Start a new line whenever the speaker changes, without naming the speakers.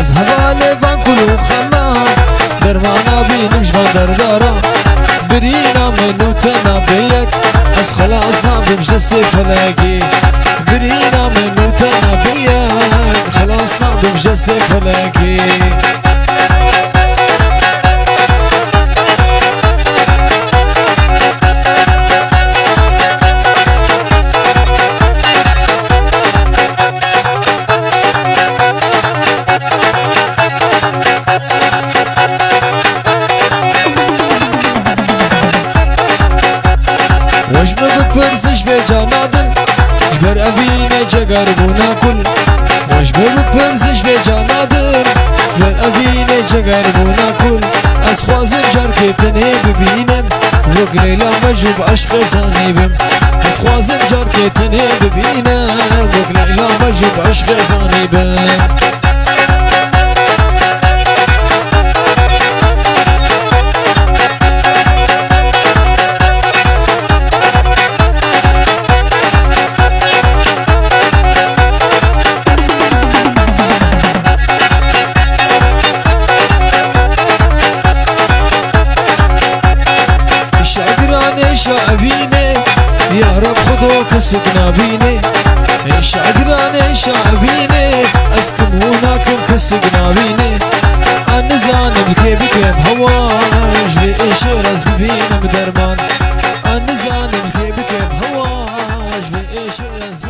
از حواله وان کلو خمام درمانا بینم جوان دردارا برینا منو تنا بیک از خلاص نابم جست فلکی برینا منو تنا بیک خلاص نابم جست فلکی وش بپرسش به جانادل جبر اوینه جگر بونا کل وش بپرسش به جانادل جبر اوینه جگر بونا کل از خوازم جار که تنه ببینم وک لیلا مجوب عشق زانیبم از خوازم جار که تنه ببینم وک لیلا مجوب عشق زانیبم شعبینه یا رب خدا کسک نبینه شعرانه شعبینه از کمونا کم کسک نبینه آن زانم که بکم هواش به اشار از ببینم درمان آن زانم که بکم هواش به اشار از